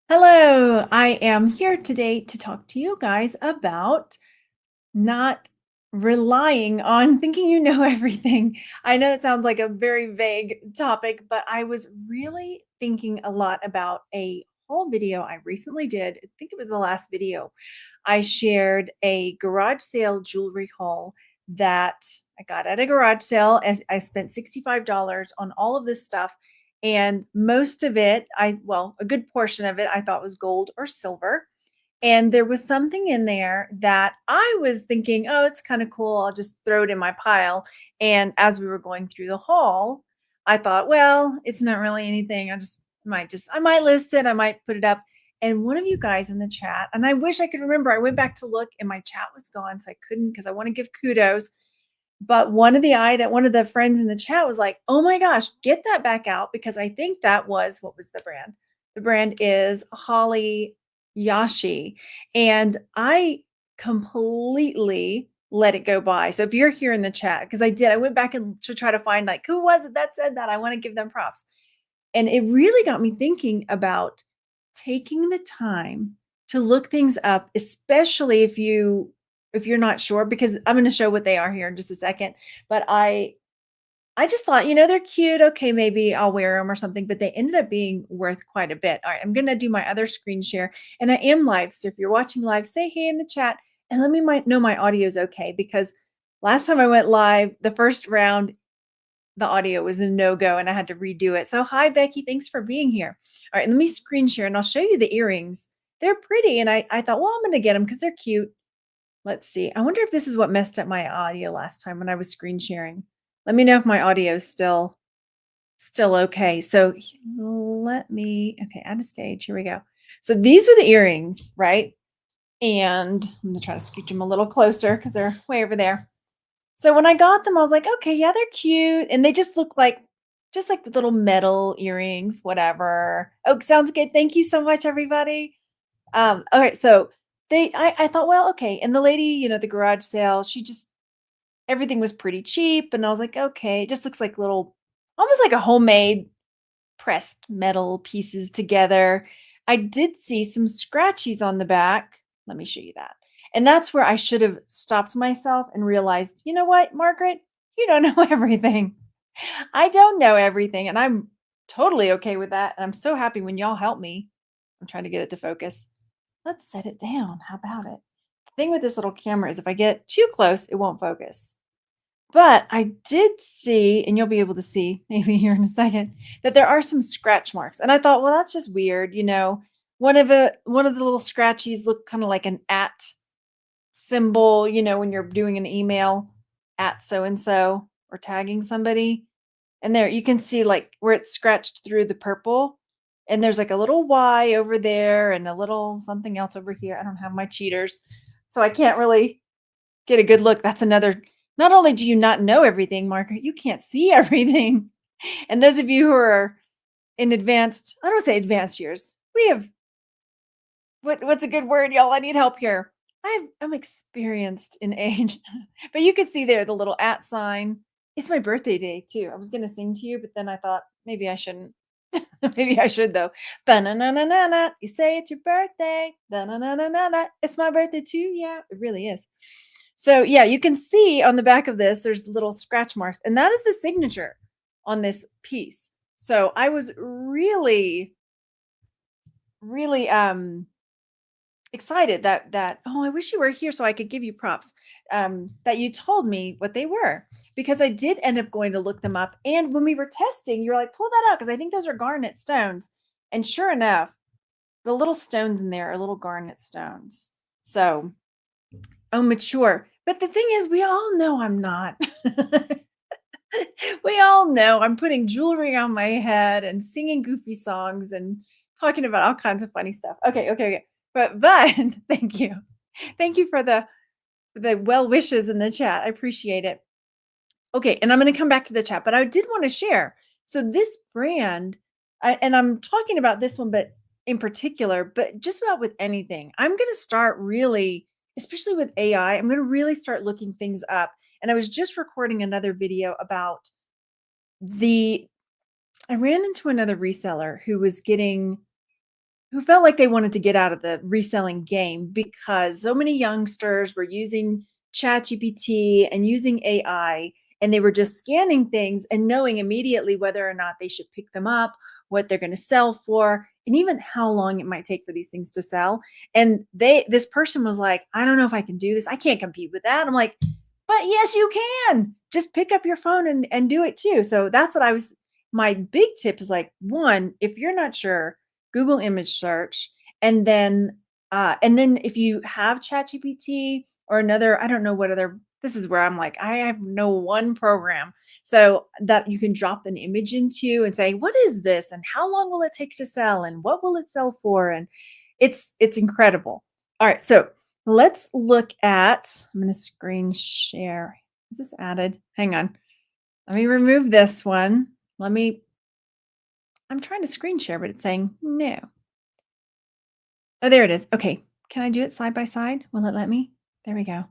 Hello, I am here today to talk to you guys about not relying on thinking you know everything. I know it sounds like a very vague topic, but I was really thinking a lot about a whole video I recently did. I think it was the last video. I shared a garage sale jewelry haul that I got at a garage sale, and I spent $65 on all of this stuff. And most of it, a good portion of it, I thought was gold or silver. And there was something in there that I was thinking, oh, it's kind of cool. I'll just throw it in my pile. And as we were going through the haul, I thought, well, it's not really anything. I might list it, I might put it up. And one of you guys in the chat, and I wish I could remember, I went back to look and my chat was gone. So I couldn't because I want to give kudos. But one of the friends in the chat was like, "Oh my gosh, get that back out because I think that was what was the brand? The brand is Holly Yashi." And I completely let it go by. So if you're here in the chat, because I went back and to try to find like who was it that said that. I want to give them props. And it really got me thinking about taking the time to look things up, especially if you're not sure, because I'm going to show what they are here in just a second. But I just thought, they're cute. Okay, maybe I'll wear them or something, but they ended up being worth quite a bit. All right, I'm going to do my other screen share and I am live. So if you're watching live, say hey in the chat and let me know my audio is okay because last time I went live, the first round, the audio was a no-go and I had to redo it. So hi Becky, thanks for being here. All right, let me screen share and I'll show you the earrings. They're pretty and I thought, well, I'm going to get them because they're cute. Let's see. I wonder if this is what messed up my audio last time when I was screen sharing. Let me know if my audio is still okay. So okay, add a stage. Here we go. So these were the earrings, right? And I'm gonna try to scooch them a little closer because they're way over there. So when I got them, I was like, okay, yeah, they're cute. And they just look like little metal earrings, whatever. Oh, sounds good. Thank you so much, everybody. All right, so I thought, well, okay. And the lady, the garage sale, everything was pretty cheap. And I was like, okay, it just looks like almost like a homemade pressed metal pieces together. I did see some scratchies on the back. Let me show you that. And that's where I should have stopped myself and realized, you know what, Margaret, you don't know everything. I don't know everything. And I'm totally okay with that. And I'm so happy when y'all help me. I'm trying to get it to focus. Let's set it down. How about it? The thing with this little camera is if I get too close, it won't focus. But I did see, and you'll be able to see maybe here in a second, that there are some scratch marks. And I thought, well, that's just weird. One of the little scratchies look kind of like an at symbol, when you're doing an email at so and so or tagging somebody. And there you can see like where it's scratched through the purple. And there's like a little Y over there and a little something else over here. I don't have my cheaters. So I can't really get a good look. That's another, not only do you not know everything, Margaret, you can't see everything. And those of you who are in advanced, I don't say advanced years, we have, what's a good word, y'all? I need help here. I'm experienced in age, but you could see there the little at sign. It's my birthday day too. I was going to sing to you, but then I thought maybe I shouldn't. Maybe I should though. Ba-na-na-na-na-na. You say it's your birthday. Da-na-na-na-na-na. It's my birthday too. Yeah, it really is. So yeah, you can see on the back of this, there's little scratch marks, and that is the signature on this piece. So I was really, really excited that oh, I wish you were here so I could give you props. That you told me what they were because I did end up going to look them up. And when we were testing, you're like, pull that out because I think those are garnet stones. And sure enough, the little stones in there are little garnet stones. So oh, mature. But the thing is, we all know I'm not. We all know I'm putting jewelry on my head and singing goofy songs and talking about all kinds of funny stuff. Okay, okay, okay. But thank you. Thank you for the well wishes in the chat. I appreciate it. Okay, and I'm going to come back to the chat, but I did want to share. So this brand, and I'm talking about this one, but in particular, but just about with anything, I'm going to start really, especially with AI, I'm going to really start looking things up. And I was just recording another video about I ran into another reseller who was getting who felt like they wanted to get out of the reselling game because so many youngsters were using ChatGPT and using AI, and they were just scanning things and knowing immediately whether or not they should pick them up, what they're going to sell for, and even how long it might take for these things to sell. And this person was like, I don't know if I can do this. I can't compete with that. I'm like, but yes, you can. Just pick up your phone and do it too. So that's what I was. My big tip is like, one, if you're not sure, Google image search, and then if you have ChatGPT or another, I don't know what other. This is where I'm like, I have no one program so that you can drop an image into and say, what is this, and how long will it take to sell, and what will it sell for, and it's incredible. All right, so let's look at. I'm going to screen share. Is this added? Hang on. Let me remove this one. Let me. I'm trying to screen share, but it's saying no. Oh, there it is. Okay. Can I do it side by side? Will it let me? There we go.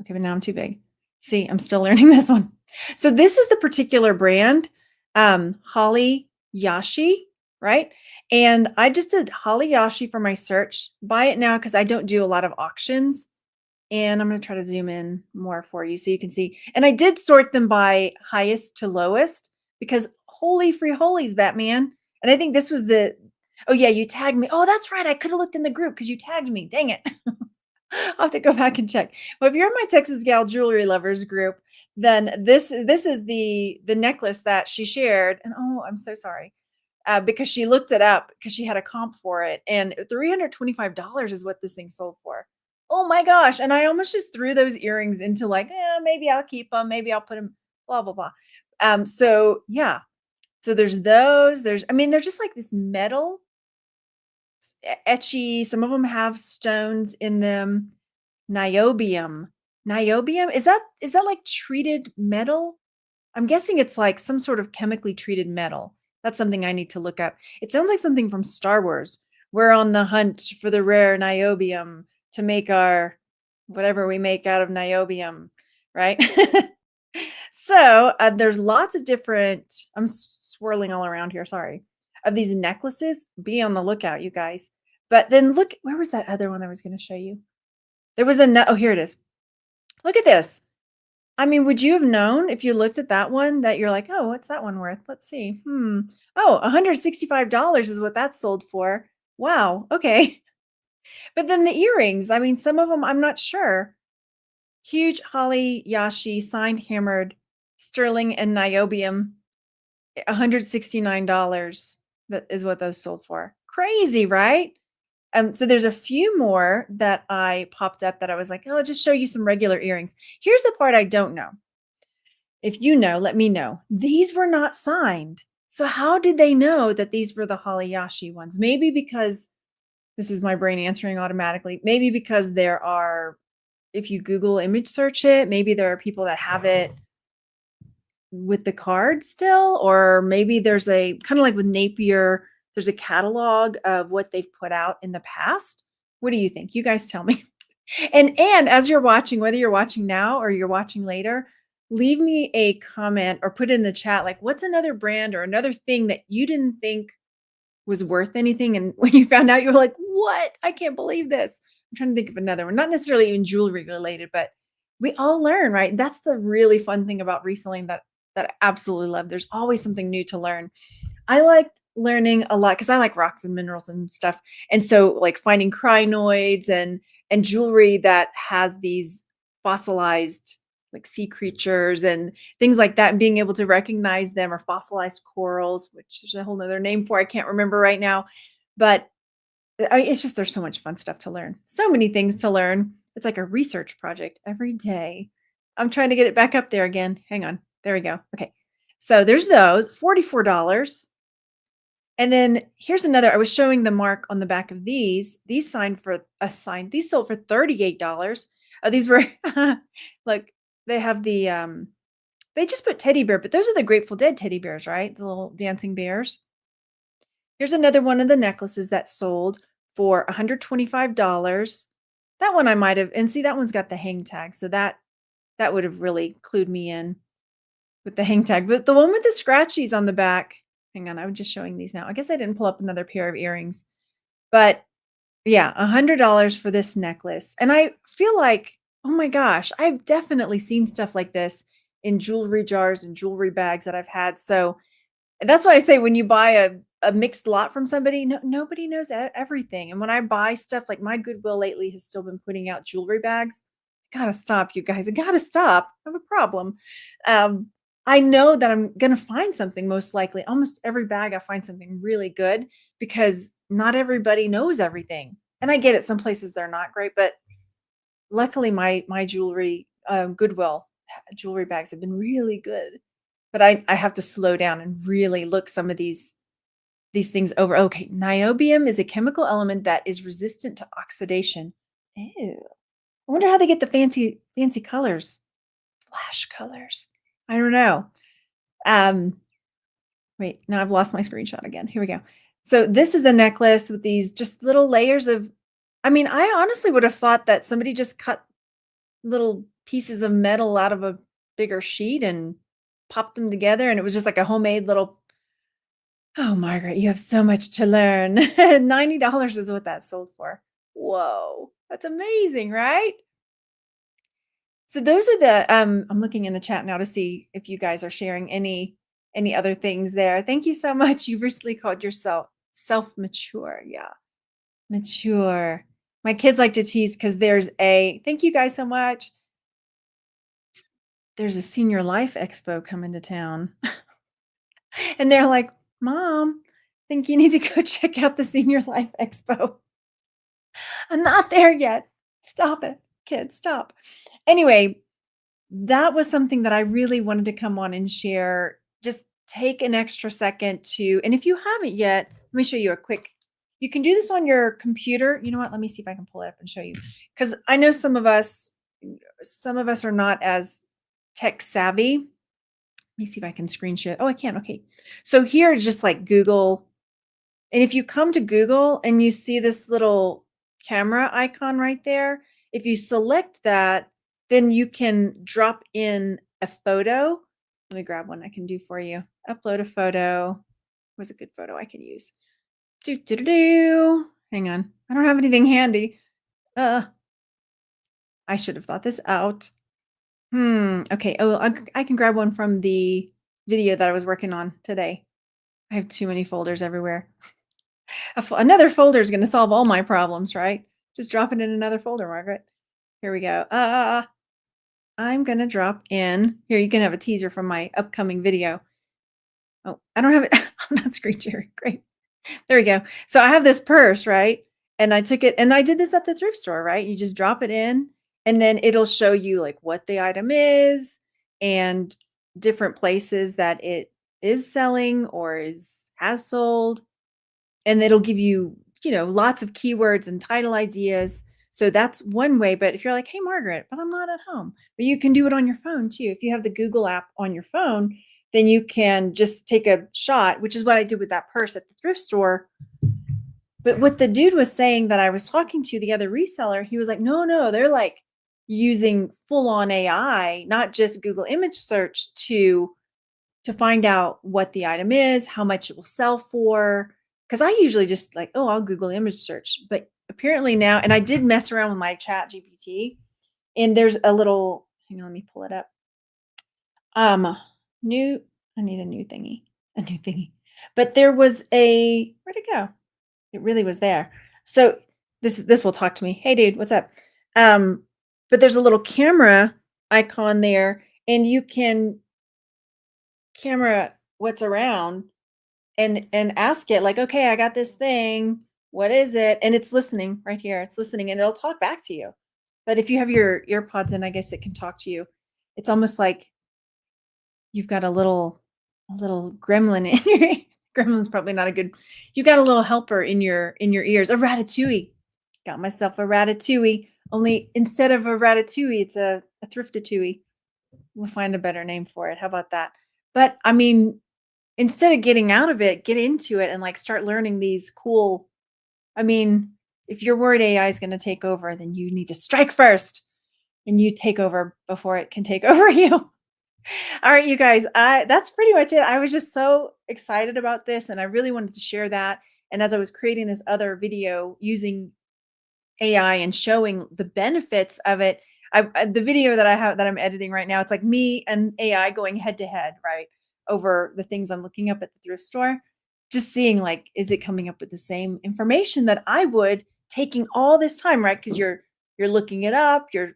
Okay, but now I'm too big. See, I'm still learning this one. So this is the particular brand, Holly Yashi, right? And I just did Holly Yashi for my search. Buy it now because I don't do a lot of auctions. And I'm going to try to zoom in more for you so you can see. And I did sort them by highest to lowest because holy free holies, Batman. And I think this was the, oh yeah, you tagged me. Oh, that's right. I could have looked in the group because you tagged me. Dang it. I'll have to go back and check. Well, if you're in my Texas Gal Jewelry Lovers group, then this is the necklace that she shared. And oh, I'm so sorry. Because she looked it up because she had a comp for it, and $325 is what this thing sold for. Oh my gosh! And I almost just threw those earrings into like, maybe I'll keep them, maybe I'll put them, blah blah blah. So yeah, so there's those. There's, I mean, they're just like this metal etchy. Some of them have stones in them. Niobium. Niobium, is that like treated metal? I'm guessing it's like some sort of chemically treated metal. That's something I need to look up. It sounds like something from Star Wars. We're on the hunt for the rare niobium to make our whatever we make out of niobium, right? So there's lots of different. I'm swirling all around here. Sorry, of these necklaces. Be on the lookout, you guys. But then look, where was that other one I was going to show you? There was a. Oh, here it is. Look at this. I mean, would you have known if you looked at that one that you're like, "Oh, what's that one worth? Let's see. Oh, $165 is what that sold for. Wow. Okay." But then the earrings, I mean, some of them I'm not sure. Huge Holly Yashi signed hammered sterling and niobium, $169. That is what those sold for. Crazy, right? So there's a few more that I popped up that I was like, "Oh, I'll just show you some regular earrings." Here's the part I don't know. If you know, let me know. These were not signed. So how did they know that these were the Haliyashi ones? Maybe because this is my brain answering automatically. Maybe because there are, if you Google image search it, maybe there are people that have it with the card still, or maybe there's a kind of like with Napier, there's a catalog of what they've put out in the past. What do you think? You guys tell me. And as you're watching, whether you're watching now or you're watching later, leave me a comment or put in the chat like what's another brand or another thing that you didn't think was worth anything, and when you found out you were like, "What? I can't believe this." I'm trying to think of another one, not necessarily even jewelry related, but we all learn, right? That's the really fun thing about reselling that I absolutely love. There's always something new to learn. I liked learning a lot because I like rocks and minerals and stuff. And so like finding crinoids and jewelry that has these fossilized like sea creatures and things like that, and being able to recognize them, or fossilized corals, which there's a whole nother name for, I can't remember right now. But it's just there's so much fun stuff to learn. So many things to learn. It's like a research project every day. I'm trying to get it back up there again. Hang on. There we go. Okay. So there's those $44. And then here's another. I was showing the mark on the back of these. These signed for a sign. These sold for $38. These were like they have the they just put teddy bear, but those are the Grateful Dead teddy bears, right? The little dancing bears. Here's another one of the necklaces that sold for $125. That one I might have, and see that one's got the hang tag, so that would have really clued me in with the hang tag. But the one with the scratchies on the back, hang on, I'm just showing these now. I guess I didn't pull up another pair of earrings. But yeah, $100 for this necklace. And I feel like, oh my gosh, I've definitely seen stuff like this in jewelry jars and jewelry bags that I've had. So that's why I say when you buy a mixed lot from somebody, nobody knows everything. And when I buy stuff, like my Goodwill lately has still been putting out jewelry bags. I gotta stop, you guys. I gotta stop. I have a problem. Um, I know that I'm gonna find something most likely. Almost every bag I find something really good because not everybody knows everything. And I get it. Some places they're not great, but luckily my jewelry Goodwill jewelry bags have been really good. But I have to slow down and really look some of these things over. Okay, niobium is a chemical element that is resistant to oxidation. Ew. I wonder how they get the fancy colors. Flash colors. I don't know. Um, wait, now I've lost my screenshot again. Here we go. So this is a necklace with these just little layers of I mean, I honestly would have thought that somebody just cut little pieces of metal out of a bigger sheet and popped them together and it was just like a homemade little Oh, Margaret, you have so much to learn. $90 is what that sold for. Whoa, that's amazing, right? So those are the I'm looking in the chat now to see if you guys are sharing any other things there. Thank you so much. You recently called yourself self-mature. Yeah, mature. My kids like to tease because thank you guys so much. There's a senior life expo coming to town. And they're like, Mom, I think you need to go check out the senior life expo. I'm not there yet. Stop it, kids, stop. Anyway, that was something that I really wanted to come on and share. Just take an extra second and if you haven't yet, let me show you a quick. You can do this on your computer. You know what? Let me see if I can pull it up and show you. Because I know some of us are not as tech savvy. Let me see if I can screen share. Oh, I can. Okay. So here is just like Google. And if you come to Google and you see this little camera icon right there, if you select that, then you can drop in a photo. Let me grab one I can do for you. Upload a photo. What's a good photo I could use? Do do do do. Hang on. I don't have anything handy. Uh, I should have thought this out. Okay. Oh, I can grab one from the video that I was working on today. I have too many folders everywhere. Another folder is going to solve all my problems, right? Just drop it in another folder, Margaret. Here we go. I'm going to drop in. Here, you can have a teaser from my upcoming video. Oh, I don't have it. I'm not screen sharing. Great. There we go. So I have this purse, right? And I took it, and I did this at the thrift store, right? You just drop it in, and then it'll show you like what the item is and different places that it is selling or has sold and it'll give you, lots of keywords and title ideas. So that's one way. But if you're like, hey, Margaret, but I'm not at home, but you can do it on your phone too. If you have the Google app on your phone, then you can just take a shot, which is what I did with that purse at the thrift store. But what the dude was saying that I was talking to, the other reseller, he was like, no, they're like using full on AI, not just Google image search to find out what the item is, how much it will sell for. Because I usually just like, oh, I'll Google image search. But apparently now, and I did mess around with my chat GPT, and there's a little, hang on, let me pull it up. New, I need a new thingy. But there was where'd it go? It really was there. So this will talk to me. Hey dude, what's up? But there's a little camera icon there, and you can camera what's around and ask it like, okay, I got this thing, what is it? And it's listening right here, it's listening, and it'll talk back to you. But if you have your earpods in, I guess it can talk to you. It's almost like you've got a little gremlin in your gremlin's probably not a good. You got a little helper in your ears, a ratatouille. Got myself a ratatouille, only instead of a ratatouille, it's a thriftatouille. We'll find a better name for it. How about that? But I mean, instead of getting out of it, get into it and like start learning these cool. I mean, if you're worried AI is going to take over, then you need to strike first and you take over before it can take over you. All right, you guys, that's pretty much it. I was just so excited about this and I really wanted to share that. And as I was creating this other video using AI and showing the benefits of it. The video that I have that I'm editing right now, it's like me and AI going head to head, right? Over the things I'm looking up at the thrift store. Just seeing like, is it coming up with the same information that I would taking all this time, right? Because you're looking it up, you're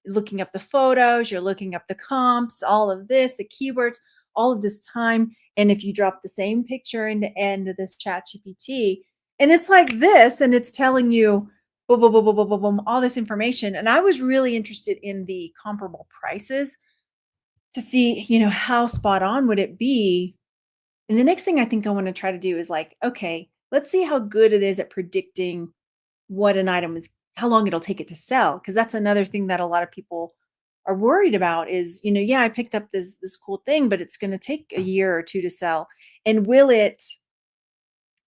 looking up the photos, you're looking up the comps, all of this, the keywords, all of this time. And if you drop the same picture into this chat GPT, and it's like this, and it's telling you boom, boom, boom, boom, boom, boom, boom, all this information. And I was really interested in the comparable prices to see, how spot on would it be. And the next thing I think I want to try to do is like, okay, let's see how good it is at predicting what an item is, how long it'll take it to sell. Cause that's another thing that a lot of people are worried about is, yeah, I picked up this cool thing, but it's going to take a year or two to sell. And will it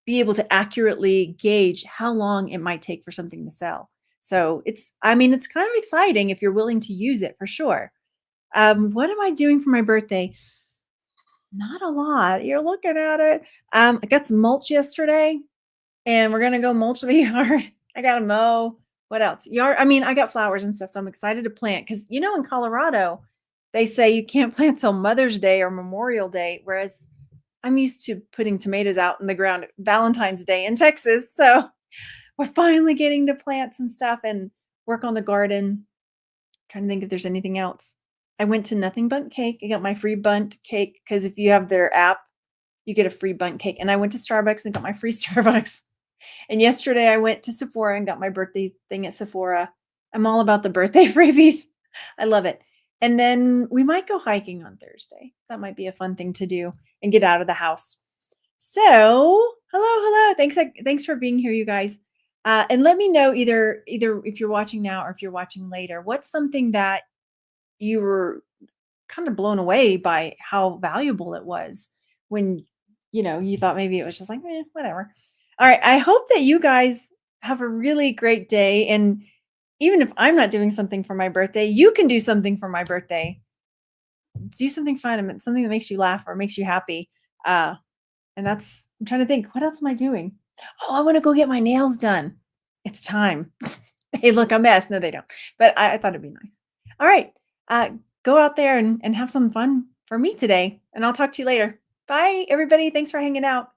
be able to accurately gauge how long it might take for something to sell? So it's kind of exciting if you're willing to use it for sure. What am I doing for my birthday? Not a lot. You're looking at it. I got some mulch yesterday and we're gonna go mulch the yard. I gotta mow. What else? Yard. I mean, I got flowers and stuff, so I'm excited to plant because in Colorado, they say you can't plant till Mother's Day or Memorial Day, whereas I'm used to putting tomatoes out in the ground at Valentine's Day in Texas. So we're finally getting to plant some stuff and work on the garden. Trying to think if there's anything else. I went to Nothing Bundt Cake. I got my free bundt cake because if you have their app, you get a free bundt cake. And I went to Starbucks and got my free Starbucks. And yesterday I went to Sephora and got my birthday thing at Sephora. I'm all about the birthday freebies. I love it. And then we might go hiking on Thursday. That might be a fun thing to do and get out of the house. So, hello. Thanks for being here, you guys. And let me know either if you're watching now or if you're watching later, what's something that you were kind of blown away by how valuable it was when you thought maybe it was just like whatever. All right, I hope that you guys have a really great day, and even if I'm not doing something for my birthday, you can do something for my birthday. Do something fun and something that makes you laugh or makes you happy. And I'm trying to think, what else am I doing? Oh, I want to go get my nails done. It's time. They look a mess. No, they don't. But I thought it'd be nice. All right. Uh, Go out there and have some fun for me today. And I'll talk to you later. Bye, everybody. Thanks for hanging out.